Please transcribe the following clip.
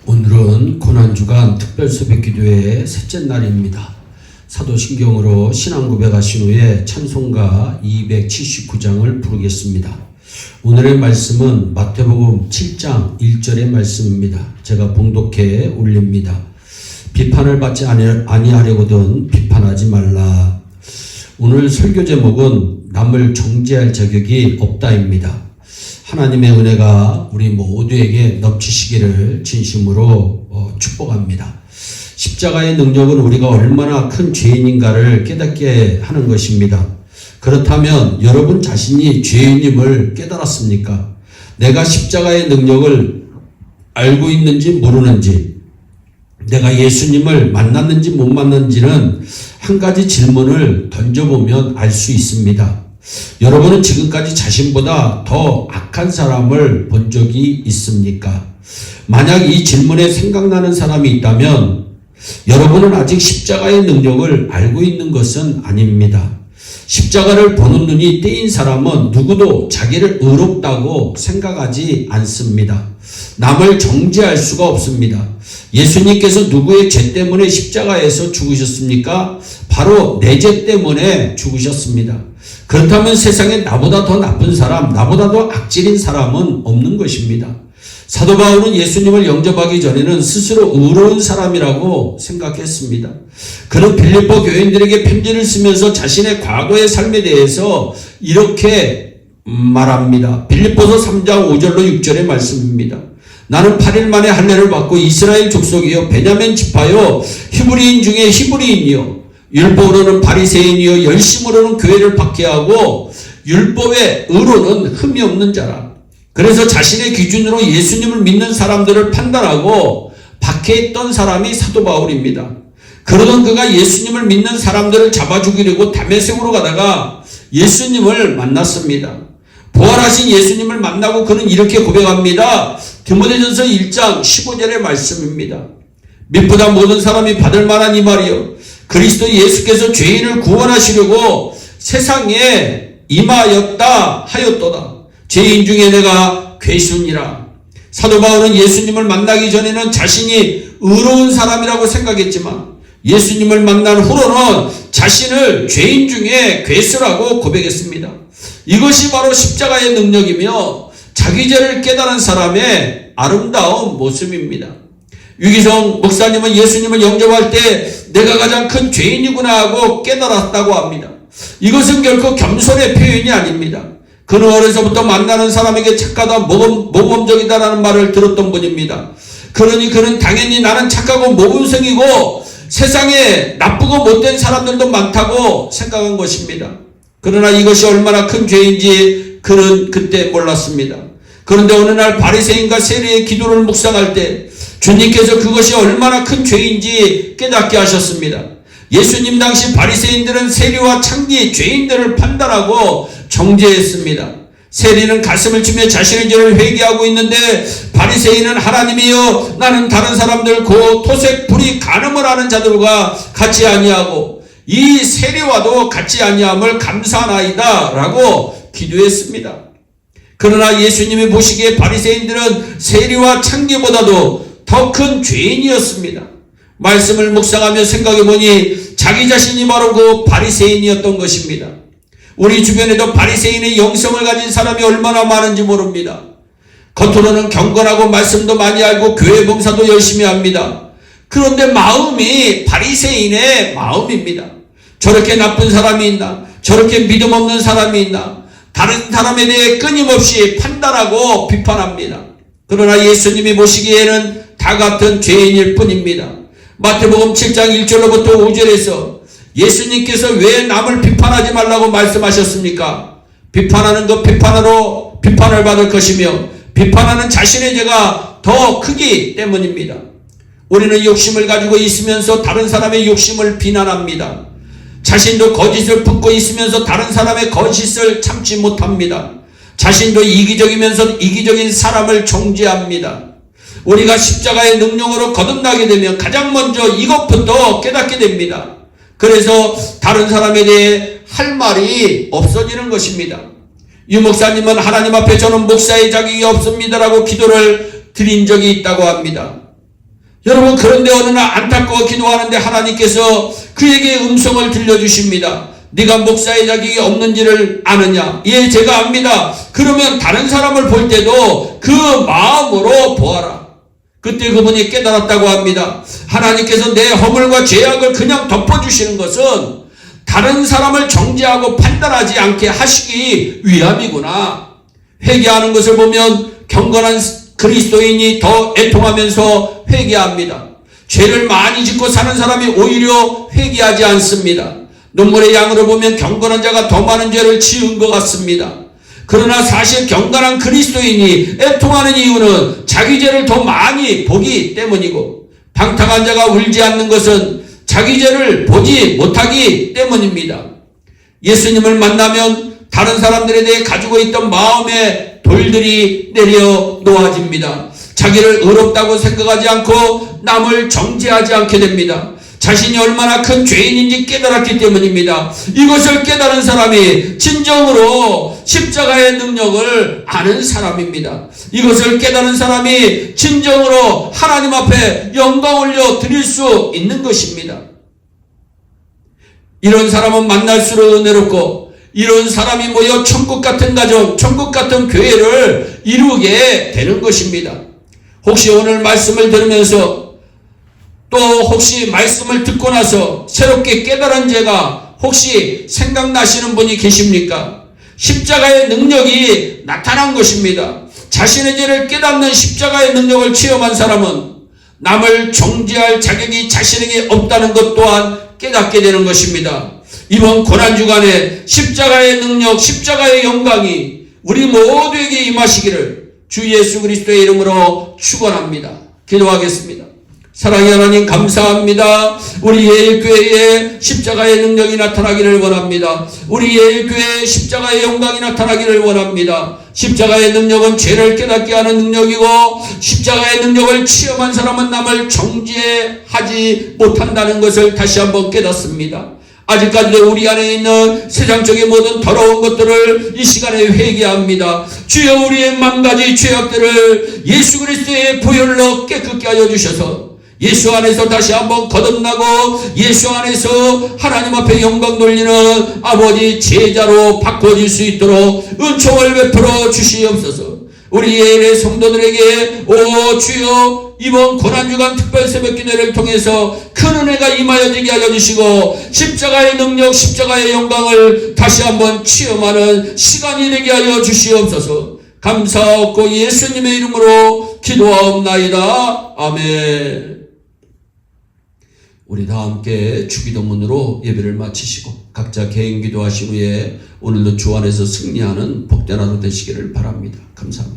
오늘은 고난주간 특별새벽기도회의 셋째 날입니다. 사도신경으로 신앙고백하신 후에 찬송가 279장을 부르겠습니다. 오늘의 말씀은 마태복음 7장 1절의 말씀입니다. 제가 봉독해 올립니다. 비판을 받지 아니하려거든 비판하지 말라. 오늘 설교 제목은 남을 정죄할 자격이 없다입니다. 하나님의 은혜가 우리 모두에게 넘치시기를 진심으로 축복합니다. 십자가의 능력은 우리가 얼마나 큰 죄인인가를 깨닫게 하는 것입니다. 그렇다면 여러분 자신이 죄인임을 깨달았습니까? 내가 십자가의 능력을 알고 있는지 모르는지, 내가 예수님을 만났는지 못 만났는지는 한 가지 질문을 던져보면 알 수 있습니다. 여러분은 지금까지 자신보다 더 악한 사람을 본 적이 있습니까? 만약 이 질문에 생각나는 사람이 있다면 여러분은 아직 십자가의 능력을 알고 있는 것은 아닙니다. 십자가를 보는 눈이 떼인 사람은 누구도 자기를 의롭다고 생각하지 않습니다. 남을 정죄할 수가 없습니다. 예수님께서 누구의 죄 때문에 십자가에서 죽으셨습니까? 바로 내 죄 때문에 죽으셨습니다. 그렇다면 세상에 나보다 더 나쁜 사람, 나보다 더 악질인 사람은 없는 것입니다. 사도 바울은 예수님을 영접하기 전에는 스스로 의로운 사람이라고 생각했습니다. 그는 빌립보 교인들에게 편지를 쓰면서 자신의 과거의 삶에 대해서 이렇게 말합니다. 빌립보서 3장 5절로 6절의 말씀입니다. 나는 8일 만에 할례를 받고 이스라엘 족속이요 베냐민 지파요 히브리인 중에 히브리인이요 율법으로는 바리새인이요 열심으로는 교회를 박해하고 율법의 의로는 흠이 없는 자라. 그래서 자신의 기준으로 예수님을 믿는 사람들을 판단하고 박해했던 사람이 사도 바울입니다. 그러던 그가 예수님을 믿는 사람들을 잡아 죽이려고 다메섹으로 가다가 예수님을 만났습니다. 부활하신 예수님을 만나고 그는 이렇게 고백합니다. 디모데전서 1장 15절의 말씀입니다. 믿보다 모든 사람이 받을 만한 이 말이요 그리스도 예수께서 죄인을 구원하시려고 세상에 임하였다 하였도다. 죄인 중에 내가 괴순이라. 사도 바울은 예수님을 만나기 전에는 자신이 의로운 사람이라고 생각했지만 예수님을 만난 후로는 자신을 죄인 중에 괴수라고 고백했습니다. 이것이 바로 십자가의 능력이며 자기 죄를 깨달은 사람의 아름다운 모습입니다. 유기성 목사님은 예수님을 영접할 때 내가 가장 큰 죄인이구나 하고 깨달았다고 합니다. 이것은 결코 겸손의 표현이 아닙니다. 그는 어려서부터 만나는 사람에게 착하다 모범적이다라는 말을 들었던 분입니다. 그러니 그는 당연히 나는 착하고 모범생이고 세상에 나쁘고 못된 사람들도 많다고 생각한 것입니다. 그러나 이것이 얼마나 큰 죄인지 그는 그때 몰랐습니다. 그런데 어느 날 바리새인과 세리의 기도를 묵상할 때 주님께서 그것이 얼마나 큰 죄인지 깨닫게 하셨습니다. 예수님 당시 바리새인들은 세리와 창기 죄인들을 판단하고 정죄했습니다. 세리는 가슴을 치며 자신의 죄를 회개하고 있는데 바리새인은 하나님이여 나는 다른 사람들 곧 토색 불이 간음을 하는 자들과 같이 아니하고 이 세리와도 같이 아니함을 감사하나이다 라고 기도했습니다. 그러나 예수님이 보시기에 바리새인들은 세리와 창기보다도 더 큰 죄인이었습니다. 말씀을 묵상하며 생각해보니 자기 자신이 바로 그 바리새인이었던 것입니다. 우리 주변에도 바리새인의 영성을 가진 사람이 얼마나 많은지 모릅니다. 겉으로는 경건하고 말씀도 많이 알고 교회 봉사도 열심히 합니다. 그런데 마음이 바리새인의 마음입니다. 저렇게 나쁜 사람이 있나? 저렇게 믿음 없는 사람이 있나? 다른 사람에 대해 끊임없이 판단하고 비판합니다. 그러나 예수님이 보시기에는 다 같은 죄인일 뿐입니다. 마태복음 7장 1절로부터 5절에서 예수님께서 왜 남을 비판하지 말라고 말씀하셨습니까? 비판하는 것 비판으로 비판을 받을 것이며 비판하는 자신의 죄가 더 크기 때문입니다. 우리는 욕심을 가지고 있으면서 다른 사람의 욕심을 비난합니다. 자신도 거짓을 품고 있으면서 다른 사람의 거짓을 참지 못합니다. 자신도 이기적이면서 이기적인 사람을 정죄합니다. 우리가 십자가의 능력으로 거듭나게 되면 가장 먼저 이것부터 깨닫게 됩니다. 그래서 다른 사람에 대해 할 말이 없어지는 것입니다. 유 목사님은 하나님 앞에 저는 목사의 자격이 없습니다라고 기도를 드린 적이 있다고 합니다. 여러분, 그런데 어느 날 안타까워 기도하는데 하나님께서 그에게 음성을 들려주십니다. 네가 목사의 자격이 없는지를 아느냐? 예, 제가 압니다. 그러면 다른 사람을 볼 때도 그 마음으로 보아라. 그때 그분이 깨달았다고 합니다. 하나님께서 내 허물과 죄악을 그냥 덮어주시는 것은 다른 사람을 정죄하고 판단하지 않게 하시기 위함이구나. 회개하는 것을 보면 경건한 그리스도인이 더 애통하면서 회개합니다. 죄를 많이 짓고 사는 사람이 오히려 회개하지 않습니다. 눈물의 양으로 보면 경건한 자가 더 많은 죄를 지은 것 같습니다. 그러나 사실 경건한 그리스도인이 애통하는 이유는 자기 죄를 더 많이 보기 때문이고, 방탕한 자가 울지 않는 것은 자기 죄를 보지 못하기 때문입니다. 예수님을 만나면 다른 사람들에 대해 가지고 있던 마음의 돌들이 내려 놓아집니다. 자기를 의롭다고 생각하지 않고 남을 정죄하지 않게 됩니다. 자신이 얼마나 큰 죄인인지 깨달았기 때문입니다. 이것을 깨달은 사람이 진정으로 십자가의 능력을 아는 사람입니다. 이것을 깨달은 사람이 진정으로 하나님 앞에 영광 올려 드릴 수 있는 것입니다. 이런 사람은 만날수록 은혜롭고, 이런 사람이 모여 천국 같은 가정, 천국 같은 교회를 이루게 되는 것입니다. 혹시 오늘 말씀을 들으면서, 또 혹시 말씀을 듣고 나서 새롭게 깨달은 죄가 혹시 생각나시는 분이 계십니까? 십자가의 능력이 나타난 것입니다. 자신의 죄를 깨닫는 십자가의 능력을 체험한 사람은 남을 정죄할 자격이 자신에게 없다는 것 또한 깨닫게 되는 것입니다. 이번 고난주간에 십자가의 능력, 십자가의 영광이 우리 모두에게 임하시기를 주 예수 그리스도의 이름으로 축원합니다. 기도하겠습니다. 사랑의 하나님, 감사합니다. 우리 예일교회에 십자가의 능력이 나타나기를 원합니다. 우리 예일교회에 십자가의 영광이 나타나기를 원합니다. 십자가의 능력은 죄를 깨닫게 하는 능력이고, 십자가의 능력을 체험한 사람은 남을 정죄하지 못한다는 것을 다시 한번 깨닫습니다. 아직까지도 우리 안에 있는 세상적인 모든 더러운 것들을 이 시간에 회개합니다. 주여, 우리의 만 가지 죄악들을 예수 그리스도의 보혈로 깨끗게 하여 주셔서 예수 안에서 다시 한번 거듭나고 예수 안에서 하나님 앞에 영광 돌리는 아버지 제자로 바꿔질 수 있도록 은총을 베풀어 주시옵소서. 우리 예일의 성도들에게 오 주여, 이번 고난주간 특별 새벽기도를 통해서 큰 은혜가 임하여지게 하여 주시고, 십자가의 능력, 십자가의 영광을 다시 한번 체험하는 시간이 되게 하여 주시옵소서. 감사하고 예수님의 이름으로 기도하옵나이다. 아멘. 우리 다 함께 주기도문으로 예배를 마치시고 각자 개인 기도하신 후에 오늘도 주 안에서 승리하는 복된 하루 되시기를 바랍니다. 감사합니다.